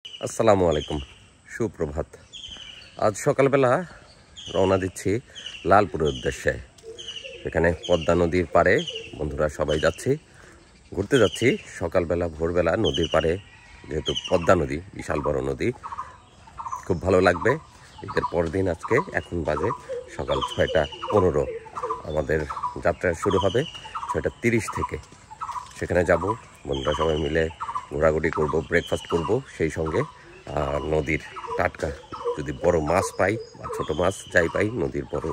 আসসালামু আলাইকুম, সুপ্রভাত। আজ সকালবেলা রওনা দিচ্ছি লালপুরের উদ্দেশ্যে। এখানে পদ্মা নদীর পাড়ে বন্ধুরা সবাই যাচ্ছি, ঘুরতে যাচ্ছি। সকালবেলা ভোরবেলা নদীর পাড়ে, যেহেতু পদ্মা নদী বিশাল বড় নদী, খুব ভালো লাগবে। ঈদের পরদিন আজকে, এখন বাজে সকাল 6:15। আমাদের যাত্রা শুরু হবে 6:30 থেকে। সেখানে যাব, বন্ধুরা সবাই মিলে ঘোরাঘুরি করব, ব্রেকফাস্ট করব, সেই সঙ্গে নদীর টাটকা যদি বড় মাছ পাই বা ছোটো মাছ যাই পাই, নদীর বড়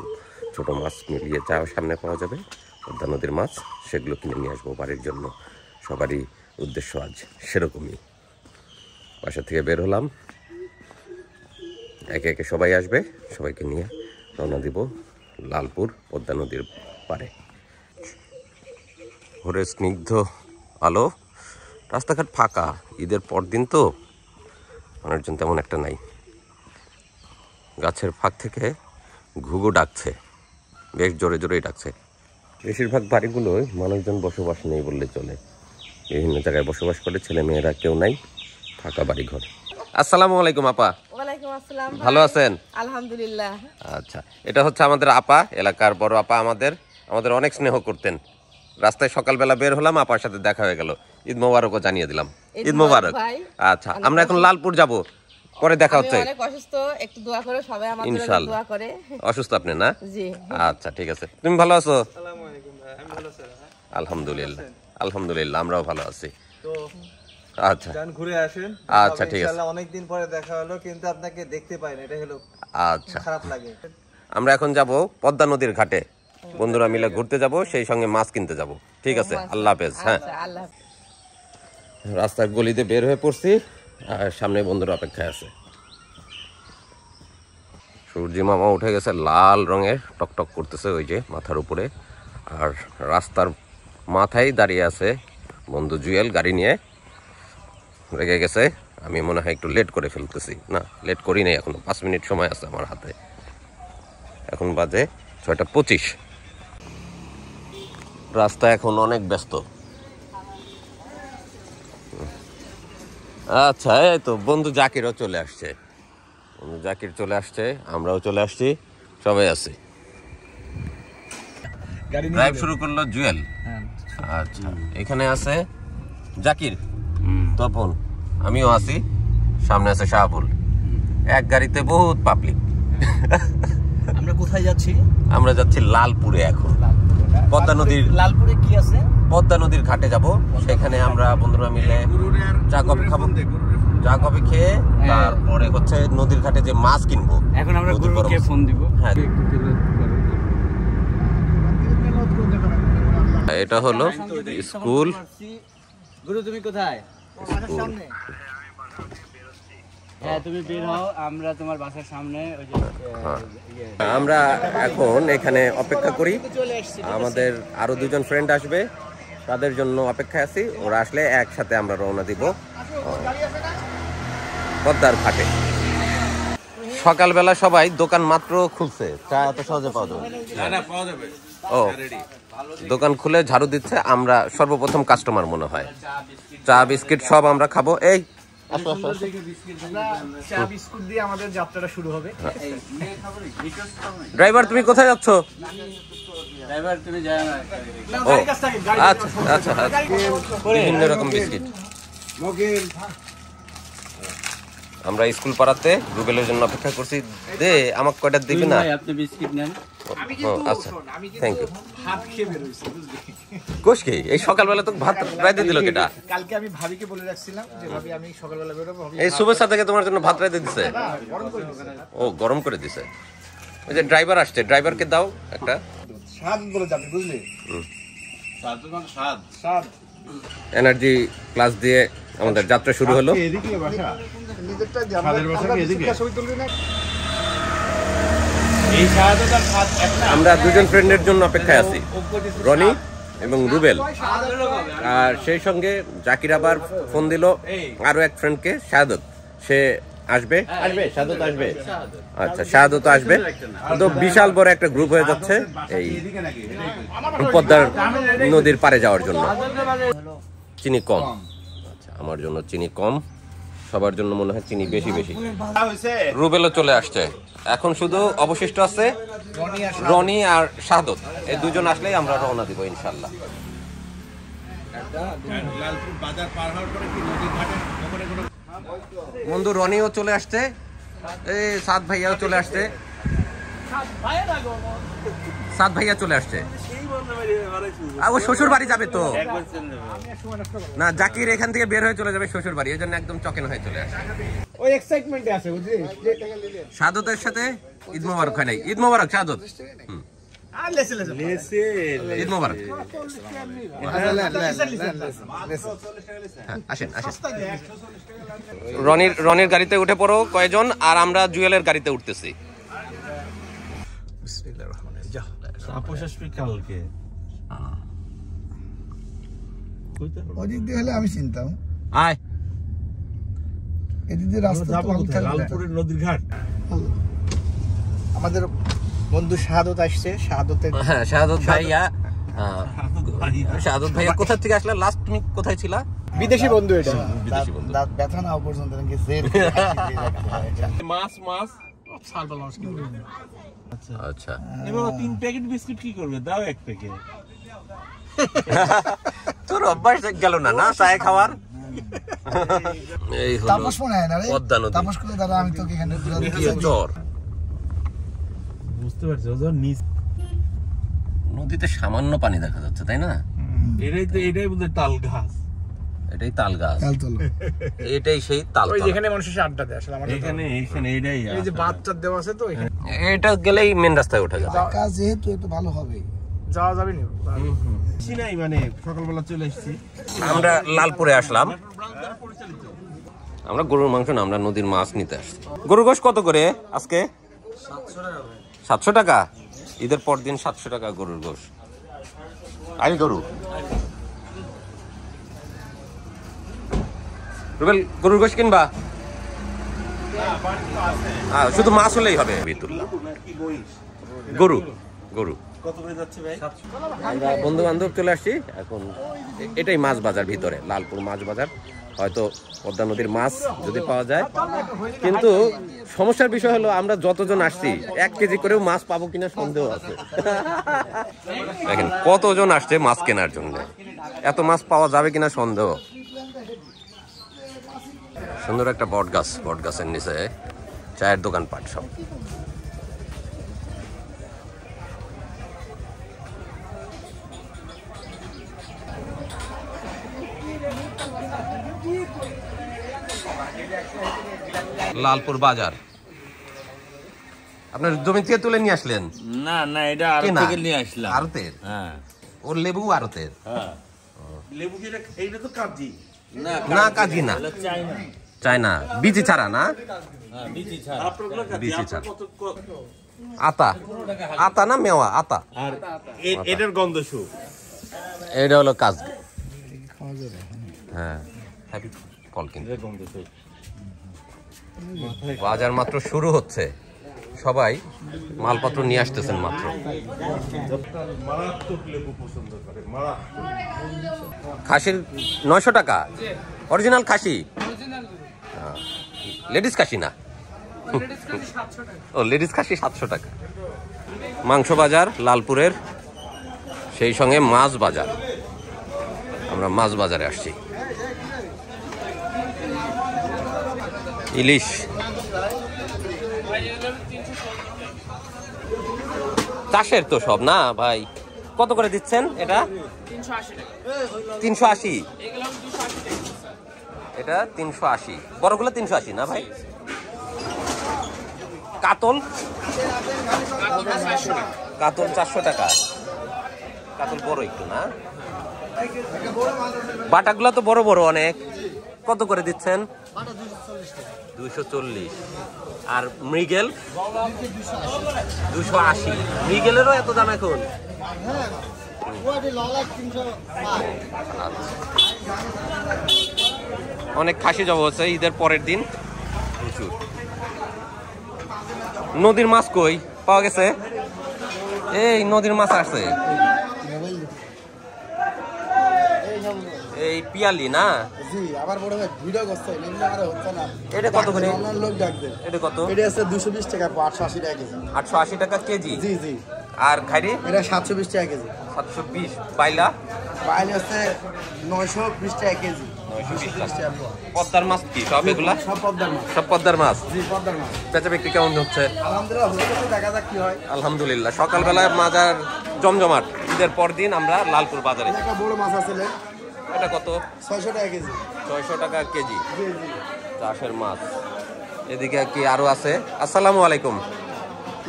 ছোটো মাছ মিলিয়ে যা সামনে পাওয়া যাবে পদ্মা নদীর মাছ, সেগুলো কিনে নিয়ে আসবো বাড়ির জন্য। সবারই উদ্দেশ্য আজ সেরকমই। বাসা থেকে বের হলাম, একে একে সবাই আসবে, সবাইকে নিয়ে রওনা দিব লালপুর পদ্মা নদীর পাড়ে। ভোরের স্নিগ্ধ আলো, রাস্তাঘাট ফাঁকা, ঈদের পর দিন তো মানুষজন তেমন একটা নাই। গাছের ফাঁক থেকে ঘুঘু ডাকছে, বেশ জোরে জোরেই ডাকছে। বেশিরভাগ বাড়িগুলোয় মানুষজন বসবাস নেই বললে চলে, বিভিন্ন জায়গায় বসবাস করে, ছেলে মেয়েরা কেউ নাই, ফাঁকা বাড়িঘর। আসসালামু আলাইকুম আপা। ওয়ালাইকুম আসসালাম। ভালো আছেন? আলহামদুলিল্লাহ। আচ্ছা, এটা হচ্ছে আমাদের আপা, এলাকার বড় আপা। আমাদের অনেক স্নেহ করতেন। রাস্তায় সকালবেলা বের হলাম, আপার সাথে দেখা হয়ে গেল। ঈদ মোবারকও জানিয়ে দিলাম। ঈদ মোবারক। আচ্ছা, আমরা এখন লালপুর যাব, পরে দেখা হচ্ছে। অনেক অসুস্থ, একটু দোয়া করে সবাই আমাদের জন্য ইনশাআল্লাহ। দোয়া করে। অসুস্থ আপনি না? জি। আচ্ছা, ঠিক আছে। তুমি ভালো আছো? আসসালামু আলাইকুম ভাই, আমি ভালো আছি। আলহামদুলিল্লাহ, আলহামদুলিল্লাহ, আমরাও ভালো আছি। তো আচ্ছা যান ঘুরে আসেন। আচ্ছা, ঠিক আছে। ইনশাআল্লাহ অনেক দিন পরে দেখা হলো, কিন্তু আপনাকে দেখতে পাই না, এটা হলো আচ্ছা, খারাপ লাগে। আমরা এখন যাব পদ্মা নদীর ঘাটে, বন্ধুরা মিলে ঘুরতে যাব, সেই সঙ্গে মাছ কিনতে যাব। ঠিক আছে, আল্লাহ হাফেজ। হ্যাঁ, আচ্ছা, আল্লাহ হাফেজ। রাস্তার গলিতে বের হয়ে পড়ছি, আর সামনে বন্ধুরা অপেক্ষায় আছে। সূর্যি মামা উঠে গেছে, লাল রঙের টকটক করতেছে ওই যে মাথার উপরে। আর রাস্তার মাথায় দাঁড়িয়ে আছে বন্ধু জুয়েল, গাড়ি নিয়ে রেগে গেছে। আমি মনে হয় একটু লেট করে ফেলতেছি। না, লেট করি নাই, এখনো 5 মিনিট সময় আছে আমার হাতে। এখন বাজে 6:25। রাস্তা এখন অনেক ব্যস্ত। আচ্ছা, এই তো বন্ধু জাকিরও চলে আসছে। বন্ধু জাকির চলে আসছে, আমরাও চলে আসছি, সবাই আছি। ড্রাইভ শুরু করলো জুয়েল। আচ্ছা, এখানে আছে জাকির, তপন, আমিও আছি, সামনে আছে শাহাবুল। এক গাড়িতে বহুত পাবলিক। আমরা কোথায় যাচ্ছি? আমরা যাচ্ছি লালপুরে এখন। পদ্মা নদীর, লালপুরে কি আছে? পদ্মা নদীর ঘাটে যাব। সেখানে আমরা বন্ধুরা মিলে চা কফি খাবো, চা কফি খেয়ে তারপরে হচ্ছে নদীর ঘাটে যে মাছ কিনবো। এখন আমরা গুরুকে ফোন দিব। হ্যাঁ, এটা হলো স্কুল। গুরু তুমি কোথায়? হ্যাঁ, তুমি বের হও, আমরা তোমার বাসার সামনে। ওই যে আমরা এখন এখানে অপেক্ষা করি, আমাদের আরো 2জন ফ্রেন্ড আসবে, তাদের জন্য অপেক্ষায় আছি। ওরা আসলে একসাথে আমরা রওনা দিব পদ্মার ঘাটে। সকালবেলা সবাই দোকান মাত্র খুলছে, চা এত সহজে পাওয়া যাবে? ও, দোকান খুলে ঝাড়ু দিচ্ছে। আমরা সর্বপ্রথম কাস্টমার মনে হয়। চা বিস্কিট সব আমরা খাবো। এই চা বিস্কুট দিয়ে আমাদের যাত্রাটা শুরু হবে। ড্রাইভার, তুমি কোথায় যাচ্ছ? ড্রাইভার তুমি যাও না। ও আচ্ছা আচ্ছা, বিভিন্ন রকম বিস্কিট। আমরা স্কুল পাড়াতে রুবেলের জন্য অপেক্ষা করছি। দে, আমাকে কয়টা দিবি না? আপনি বিস্কিট নেন। আচ্ছা, থ্যাংক ইউ। কোষ কি এই সকালবেলা তো ভাত রাইতে দিল কেটা? কালকে আমি ভাবিকে বলে রাখছিলাম যে ভাবি আমি সকালবেলা বেরোবো। এই শুভেচ্ছা থেকে তোমার জন্য ভাত রাইতে দিছে। ও, গরম করে দিছে। ওই যে ড্রাইভার আসছে, ড্রাইভারকে দাও একটা। স্বাদ বলে যাবে, বুঝলি? স্বাদ এনার্জি ক্লাস দিয়ে আমাদের যাত্রা শুরু হলো। আমরা 2জন ফ্রেন্ডের জন্য অপেক্ষায় আছি, রনি এবং রুবেল। আর সেই সঙ্গে জাকির আবার ফোন দিল আরো এক ফ্রেন্ডকে, শাহাদত। সে আসবে, শাহাদত আসবে। আচ্ছা, শাহাদত আসবে। তো বিশাল বড় একটা গ্রুপ হয়ে যাচ্ছে এই পদ্মার নদীর পাড়ে যাওয়ার জন্য। চিনি কম। আচ্ছা, আমার জন্য চিনি কম। সবার জন্য মনে হয় চিনি বেশি বেশি। রুবেলও চলে আসছে। এখন শুধু অবশিষ্ট আছে রনি আর শাহাদত, এই দুজন আসলেই আমরা রওনা দিব ইনশাল্লাহ। বন্ধু রনিও চলে আসছে, এই সাদ ভাইয়াও চলে আসছে, সাদ ভাইয়া চলে আসছে। ও শ্বশুর বাড়ি যাবে তো না, জাকির এখান থেকে বের হয়ে চলে যাবে শ্বশুর বাড়ি, এই জন্য একদম চকেন হয়ে চলে আসে। ওই এক্সাইটমেন্টে আছে বুঝলি। শাহাদতের সাথে ঈদ মোবারক হয় নাই। ঈদ মোবারক শাহাদত, ঈদ মোবারক। আসেন আসেন, রনির গাড়িতে উঠে পড়ো কয়জন, আর আমরা জুয়েলের গাড়িতে উঠতেছি। ওদিক দিয়ে হলে আমি চিনতাম, আয় এদিক দিয়ে রাস্তা লালপুরের নদীর ঘাট। আমাদের বন্ধু শাহাদত আসছে, শাহাদতের হ্যাঁ শাহাদত ভাইয়া। শাহাদত ভাইয়া কোথা থেকে আসলে? লাস্ট তুমি কোথায় ছিলা? বিদেশি বন্ধু, এটা বিদেশি বন্ধু। দাঁত ব্যথা না পর্যন্ত মাছ আচ্ছা, এবার 3 প্যাকেট বিস্কুট কি করবে? দাও 1 প্যাকেট। তোর অভ্যাস গেল না না চায় খাওয়ার। এই হলো তাপস মনে হয় না রে, পদ্মা নদী। তাপস করে দাঁড়া, আমি তোকে এখানে জ্বর। বুঝতে পারছি ওজন নিচ নদীতে সামান্য পানি দেখা যাচ্ছে, তাই না? এটাই বলতে তাল গাছ। এটাই তাল গাছ, তাল তোলো। এটাই সেই তাল। ওই যেখানে মানুষ এসে আড্ডা দেয় আসলে আমাদের এখানে এইটাই এই যে বাচ্চার দেওয়া আছে তো এখানে এটা গেলেই মেন রাস্তায় ওঠা যাবে। কাজ যেহেতু একটু ভালো হবে, যাওয়া যাবে না। নাই মানে সকালবেলা চলে এসেছি আমরা লালপুরে আসলাম। আমরা গরুর মাংস না, আমরা নদীর মাছ নিতে আসছি। গরুর গোশ কত করে আজকে? 700 টাকা। ঈদের পর দিন 700 টাকা গরুর গোশ। আই গরু রুবেল, গরুর গোশ কিনবা? শুধু মাছ হলেই হবে। গরু গরু আমরা বন্ধু বান্ধব চলে আসছি এখন। এটাই মাছ বাজার ভিতরে, লালপুর মাছ বাজার। হয়তো পদ্মা নদীর মাছ যদি পাওয়া যায়, কিন্তু সমস্যার বিষয় হলো আমরা যতজন আসছি 1 কেজি করেও মাছ পাবো কিনা সন্দেহ আছে। দেখেন কতজন আসছে মাছ কেনার জন্য, এত মাছ পাওয়া যাবে কিনা সন্দেহ। সুন্দর একটা বট গাছ, বট গাছের নিচে চায়ের দোকান পাট সব। লালপুর বাজার আপনার জমি থেকে তুলে নিয়ে আসলেন? না না, এটা আড়ত থেকে নিয়ে আসলাম। আড়তের? হ্যাঁ। ওর লেবু আড়তের? হ্যাঁ। লেবু কি এইটা তো কাজি? না কাজি না, চায়না বিচি ছাড়া না? হ্যাঁ, বিচি ছাড়া। আপনারগুলো কাজি, বিচি ছাড়া। কত আতা, আতা না মেওয়া? আতা। আর এটার গন্ধ শু। এটা হলো কাজ। হ্যাঁ, হ্যাপি ফল কিন্তু। এটার গন্ধ শু। বাজার মাত্র শুরু হচ্ছে, সবাই মালপত্র নিয়ে আসতেছেন মাত্র। মারাত্মক লেবু পছন্দ করে, মারাত্মক। খাসির 900 টাকা? অরিজিনাল খাসি? লেডিস খাসি না? ও লেডিস খাসি 700 টাকা। মাংস বাজার লালপুরের, সেই সঙ্গে মাছ বাজার। আমরা মাছ বাজারে আসছি। ইলিশ চাষের তো সব না ভাই? কত করে দিচ্ছেন এটা? 380। এটা 380, বড়গুলো 380 না ভাই? কাতল? কাতল 400 টাকা। কাতল বড় একটু না? বাটাগুলো তো বড় বড় অনেক। কত করে দিচ্ছেন? 240। আর মৃগেল? 280। মৃগেলেরও এত দাম এখন? অনেক খাসি জব হচ্ছে ঈদের পরের দিন, প্রচুর। নদীর মাছ কই পাওয়া গেছে? এই নদীর মাছ আসছে, এই এই পিয়ালি না? জি আবার বড় ভাই ভিডিও করতে এমনি আর হচ্ছে না। এটা কত করে? অনলাইন লোক ডাক দেন। এটা কত? এটা আছে 220 টাকা 880 টাকা কেজি। 880 টাকা কেজি। জি জি। আর খাইরি? এটা 720 টাকা কেজি। 720। বাইলা? বাইলে আছে 920 টাকা কেজি। 920 টাকা। পদ্মার মাছ কি সব এগুলা? সব পদ্মার মাছ। সব পদ্মার মাছ। জি পদ্মার মাছ। বেচা বিক্রি কেমন হচ্ছে? আলহামদুলিল্লাহ হচ্ছে, দেখা যাক কি হয়। আলহামদুলিল্লাহ। সকালবেলায় বাজার জমজমাট। ঈদের পর দিন আমরা লালপুর বাজারে। একটা বড় মাছ আছে এটা কত? 600 টাকা কেজি। 600 টাকা কেজি। জি জি। চাষের মাছ। এদিকে কি আরো আছে? আসসালামু আলাইকুম।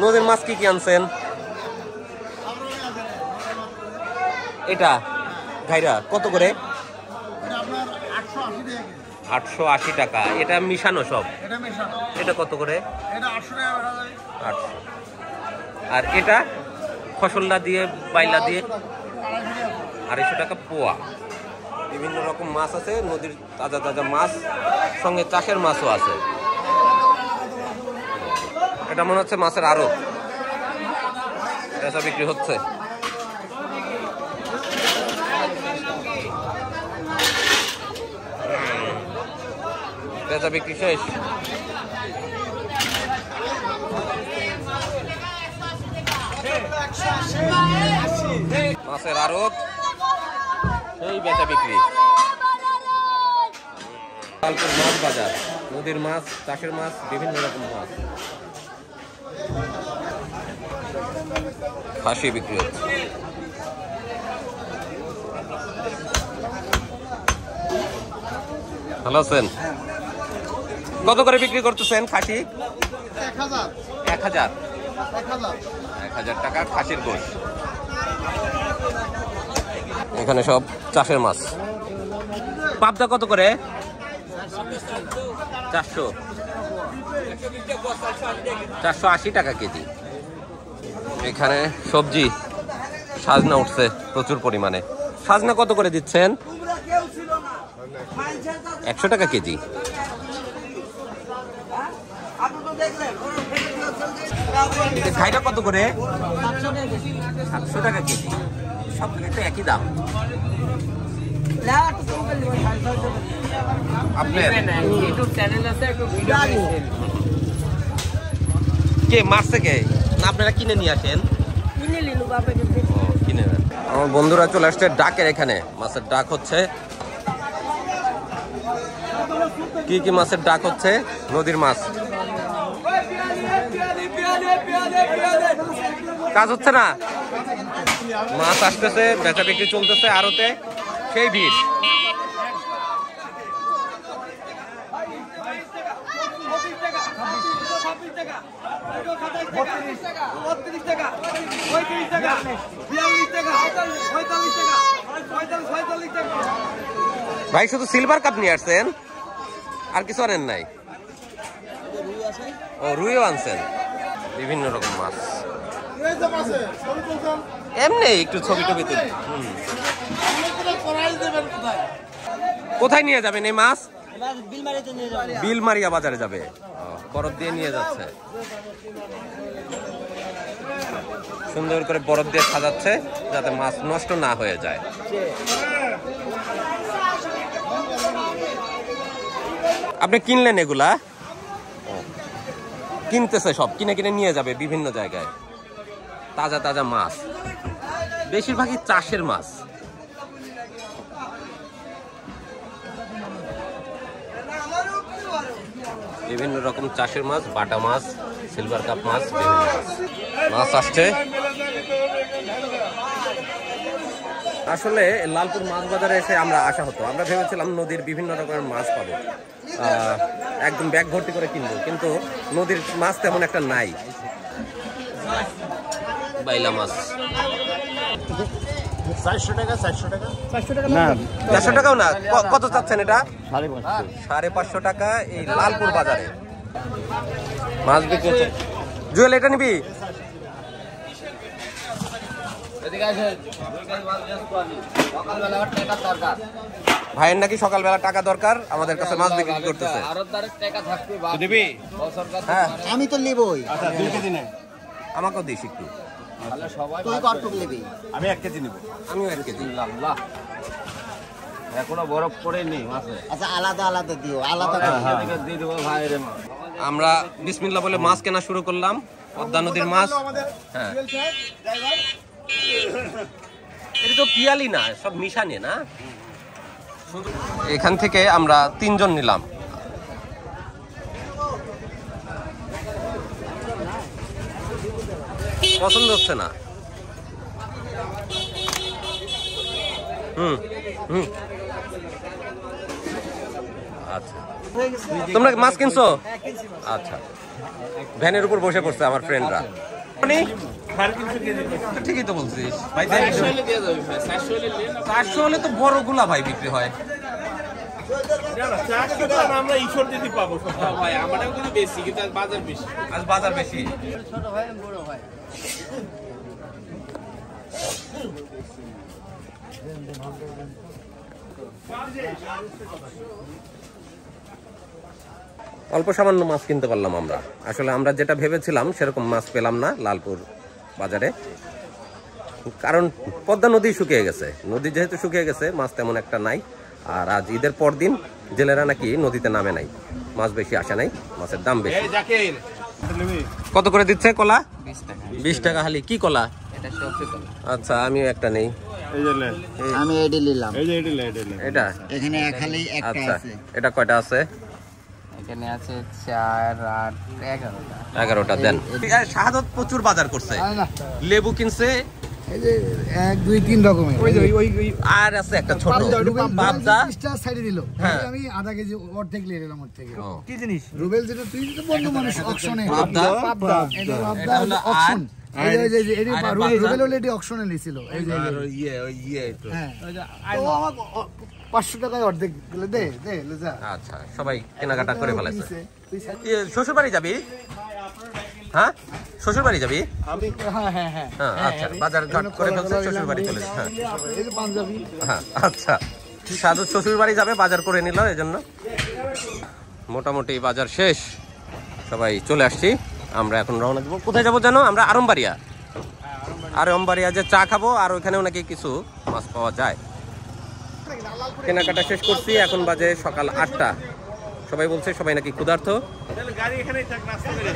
নদীর মাছ কি কি আনছেন? এটা ঘাইরা কত করে? 880 টাকা। এটা মিশানো সব? এটা কত করে? 800। আর এটা ফসলটা দিয়ে বাইলা দিয়ে 250 টাকা পোয়া। বিভিন্ন রকম মাছ আছে, নদীর তাজা তাজা মাছ, সঙ্গে চাষের মাছও আছে। এটা মনে হচ্ছে মাছের আড়ত, বেচা বিক্রি হচ্ছে। বেচা বিক্রি শেষ। মাছের আড়ত, সেই বেচা বিক্রি। লালপুর মাছ বাজার, নদীর মাছ, চাষের মাছ, বিভিন্ন রকম মাছ। খাসি বিক্রি হচ্ছে। ভালো আছেন? কত করে বিক্রি করতেছেন খাসি? 1000 টাকা খাসির গোশ। এখানে সব চাষের মাছ। পাবদা কত করে? 480 টাকা কেজি। এখানে সবজি সাজনা উঠছে প্রচুর পরিমাণে। সাজনা কত করে দিচ্ছেন? 100 টাকা কেজি। খাইটা কত করে? 700 টাকা কেজি। সব তো একই দাম। আপনার ইউটিউব চ্যানেল আছে, একটু ভিডিও কে মারছে কে? না আপনারা কিনে নিয়ে আসেন? কিনে নিলু বাপে কিনে। আমার বন্ধুরা চলে আসছে ডাকের এখানে। মাছের ডাক হচ্ছে। কি কি মাছের ডাক হচ্ছে? নদীর মাছ। কাজ হচ্ছে না, মাছ আসতেছে, বেচা বিক্রি চলতেছে আড়তে, সেই ভিড়। ভাই শুধু সিলভার কাপ নিয়ে আসছেন, আর কিছু আনেন নাই? ও রুইও আনছেন। বিভিন্ন রকম মাছ। এমনি একটু ছবি টবি তুলি। কোথায় নিয়ে যাবেন এই মাছ? বিলমারিয়া বাজারে যাবে। বরফ দিয়ে নিয়ে যাচ্ছে, সুন্দর করে বরফ দিয়ে সাজাচ্ছে যাতে মাছ নষ্ট না হয়ে যায়। আপনি কিনলেন এগুলা? কিনতেছে, সব কিনে কিনে নিয়ে যাবে বিভিন্ন জায়গায়। তাজা তাজা মাছ, বেশিরভাগই চাষের মাছ। বিভিন্ন রকম চাষের মাছ, বাটা মাছ, সিলভার কাপ মাছ, বিভিন্ন মাছ আসছে। আসলে লালপুর মাছ বাজারে এসে আমরা আসা হতো, আমরা ভেবেছিলাম নদীর বিভিন্ন রকমের মাছ পাবো, একদম ব্যাগ ভর্তি করে কিনবো, কিন্তু নদীর মাছ তেমন একটা নাই। বাইলা মাছ 400 টাকা 400 টাকা 400 টাকা না, 400 টাকাও না। কত চাচ্ছেন এটা? 550 টাকা এই লালপুর বাজারে মাছ বিক্রি হচ্ছে। জুয়েল এটা নিবি? ভাইয়ের নাকি সকালবেলা টাকা দরকার, আমাদের কাছে মাছ বিক্রি করতেছে। হ্যাঁ আমি তো নেবই। আচ্ছা 2 কেজি নেন, আমাকেও দিস একটু। তুই কতটুকু নিবি? আমি 1 কেজি নেব। আমিও 1 কেজি। এখনো বরফ পড়েনি মাছে। আচ্ছা আলাদা আলাদা দিও, আলাদা এদিকে দিয়ে দেবো ভাই রে মাছ। আমরা বিসমিল্লাহ বলে মাছ কেনা শুরু করলাম, পদ্মা নদীর মাছ। হ্যাঁ, এটা তো পিয়ালি না, সব মিশানি না। এখান থেকে আমরা 3 জন নিলাম। পছন্দ হচ্ছে না। আচ্ছা, তোমরা মাছ কিনছো? আচ্ছা, ভ্যানের উপর বসে পড়ছে আমার ফ্রেন্ডরা। ঠিকই তো বলছিস ভাই, 400 হলে তো বড় গুলা ভাই বিক্রি হয়। আমরা ঈশ্বর দিদি পাবো ভাই আমারও কিন্তু বেশি, কিন্তু আজ বাজার বেশি। আজ বাজার বেশি। ছোট হয় বড় হয়। অল্প সামান্য মাছ কিনতে পারলাম আমরা। আসলে আমরা যেটা ভেবেছিলাম সেরকম মাছ পেলাম না লালপুর বাজারে, কারণ পদ্মা নদী শুকিয়ে গেছে। নদী যেহেতু শুকিয়ে গেছে, মাছ তেমন একটা নাই। আর আজ ঈদের পর দিন জেলেরা নাকি নদীতে নামে নাই, মাছ বেশি আসে নাই, মাছের দাম বেশি। কত করে দিচ্ছে কলা? 20 টাকা হালি। কি কলা? আচ্ছা, আমিও একটা নেই। আমি এডি নিলাম। এটা এখানে এক হালি একটা আচ্ছা, আছে। এটা কয়টা আছে? এখানে আছে 4, 8, 11টা। 11টা দেন। শাহাদত প্রচুর বাজার করছে, লেবু কিনছে এই যে 1, 2, 3 রকমের। আর আছে একটা ছোট পাবদা সাইডে দিল। হ্যাঁ। আমি আধা কেজি অর্ধেক নিয়ে নিলাম ওর থেকে। ও। কি জিনিস? রুবেল যেটা তুই তো বন্ধু মানুষ অকশনে। পাবদা? এটা এটা হলো অকশন। এই যে এডি আর রুবেল অলরেডি অকশনে নিছিল। এই যে হ্যাঁ। তো আমার 500 টাকায় অর্ধেক দিলে দে লে যা। আচ্ছা, সবাই কেনাকাটা করে ফেলেছে। তুই শ্বশুর বাড়ি যাবি? হ্যাঁ, শ্বশুর বাড়ি যাবি? হ্যাঁ। হ্যাঁ, আচ্ছা, বাজার ঘাট করে ফেলছে, শ্বশুর বাড়ি চলে। হ্যাঁ এই যে পাঞ্জাবি। হ্যাঁ, আচ্ছা, সাধু শ্বশুর বাড়ি যাবে, বাজার করে নিল, এই জন্য মোটামুটি বাজার শেষ। সবাই চলে আসছি, আমরা এখন রওনা দেবো। কোথায় যাবো জানো? আমরা আরমবাড়িয়া যে চা খাবো, আর ওইখানেও নাকি কিছু মাছ পাওয়া যায়। কেনাকাটা শেষ করছি, এখন বাজে সকাল 8টা। সবাই বলছে সবাই নাকি ক্ষুধার্ত। গাড়ি এখানেই থাক, নাস্তা করে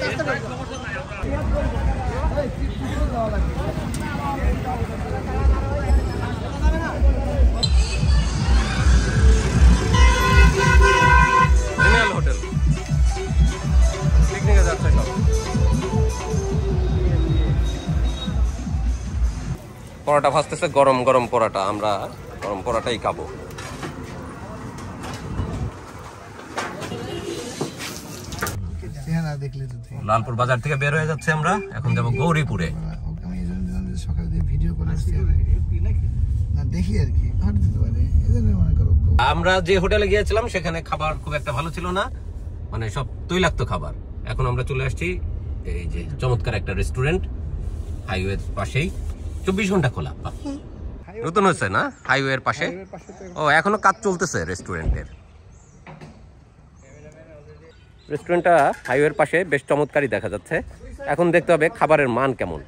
হোটেল পিকনিকে যাচ্ছে সব। পরোটা ভাজতেছে, গরম গরম পরোটা। আমরা গরম পরোটাই খাবো। না দেখলে তো তুই। লালপুর বাজার থেকে বের হয়ে যাচ্ছে আমরা, এখন যাবো গৌরীপুরে। আমি সকালে ভিডিও করে আসছি না, দেখি আর কি হাট দিতে পারে, এজন্য মনে করো। আমরা যে হোটেলে গিয়েছিলাম সেখানে খাবার খুব একটা ভালো ছিল না, মানে সব তৈলাক্ত খাবার। এখন আমরা চলে আসছি এই যে চমৎকার একটা রেস্টুরেন্ট, হাইওয়ের পাশেই, 24 ঘন্টা খোলা। নতুন হয়েছে না হাইওয়ের পাশে? ও, এখনো কাজ চলতেছে রেস্টুরেন্টের। রেস্টুরেন্টটা হাইওয়ের পাশে, বেশ চমৎকারই দেখা যাচ্ছে। এখন দেখতে হবে খাবারের মান কেমন।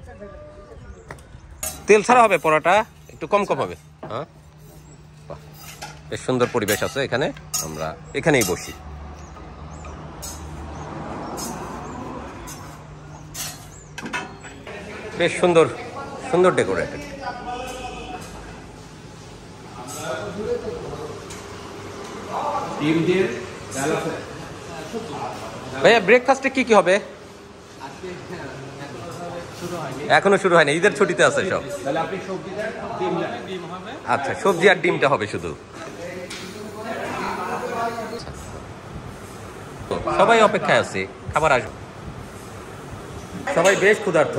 তেল ছাড়া হবে পরোটা, একটু কম হবে। হ্যাঁ, বেশ সুন্দর পরিবেশ আছে এখানে, আমরা এখানেই বসি। বেশ সুন্দর সুন্দর ডেকোরেটেড। ভাইয়া, ব্রেকফাস্টে কি কি হবে? এখনো শুরু হয়নি, ঈদের ছুটিতে আছে সব। আচ্ছা, সবজি আর ডিমটা হবে শুধু। সবাই অপেক্ষায় আছে, খাবার আসবে। সবাই বেশ ক্ষুধার্ত,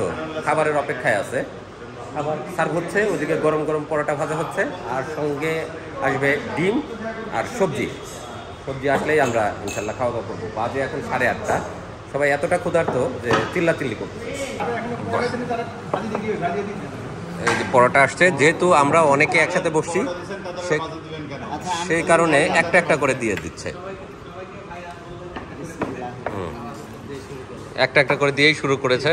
খাবারের অপেক্ষায় আছে। খাবার সার্ভ হচ্ছে, ওদিকে গরম গরম পরোটা ভাজা হচ্ছে, আর সঙ্গে আসবে ডিম আর সবজি। সবজি আসলেই আমরা ইনশাল্লাহ খাওয়া দাওয়া করবো। বাজে এখন 8:30। সবাই এতটা ক্ষুধার্ত যে চিল্লাচিল্লি করতেছে। এই যে পরোটা আসছে, যেহেতু আমরা অনেকে একসাথে বসছি সেই কারণে একটা একটা করে দিয়ে দিচ্ছে। একটা একটা করে দিয়েই শুরু করেছে।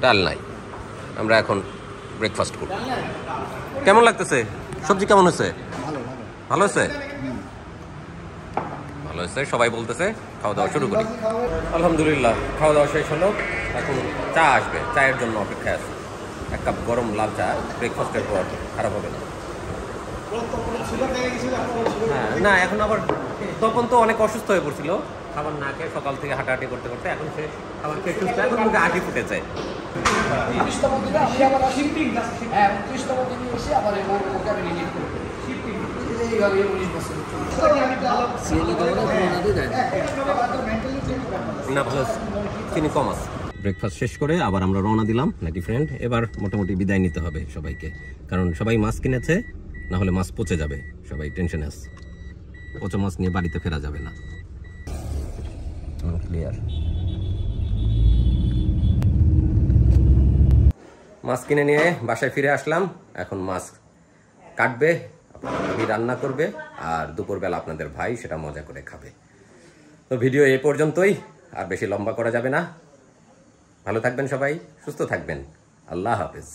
ডাল নাই, আমরা এখন ব্রেকফাস্ট করব। কেমন লাগতেছে? সবজি কেমন হয়েছে? ভালো হয়েছে? ভালো হয়েছে, সবাই বলতেছে। খাওয়া দাওয়া শুরু করি। আলহামদুলিল্লাহ, খাওয়া দাওয়া শেষ হলো। এখন চা আসবে, চায়ের জন্য অপেক্ষায় আছে। এক কাপ গরম লাল চা ব্রেকফাস্টের পর খারাপ হবে না। হ্যাঁ, না এখন আবার তখন তো অনেক অসুস্থ হয়ে পড়ছিল, খাবার না খেয়ে সকাল থেকে হাঁটাহাঁটি করতে করতে এখন সে খাবার খেয়ে সুস্থ, এখন মুখে হাঁটি ফুটেছে। না ভালো, চিনি কম আছে। ব্রেকফাস্ট শেষ করে আবার আমরা রওনা দিলাম নাকি ফ্রেন্ড। এবার মোটামুটি বিদায় নিতে হবে সবাইকে, কারণ সবাই মাছ কিনেছে, না হলে মাছ পচে যাবে। সবাই টেনশনে আছে, পচা মাছ নিয়ে বাড়িতে ফেরা যাবে না। ক্লিয়ার। মাছ কিনে নিয়ে বাসায় ফিরে আসলাম। এখন মাছ কাটবে, রান্না করবে, আর দুপুরবেলা আপনাদের ভাই সেটা মজা করে খাবে। তো ভিডিও এই পর্যন্তই, আর বেশি লম্বা করা যাবে না। ভালো থাকবেন সবাই, সুস্থ থাকবেন। আল্লাহ হাফেজ।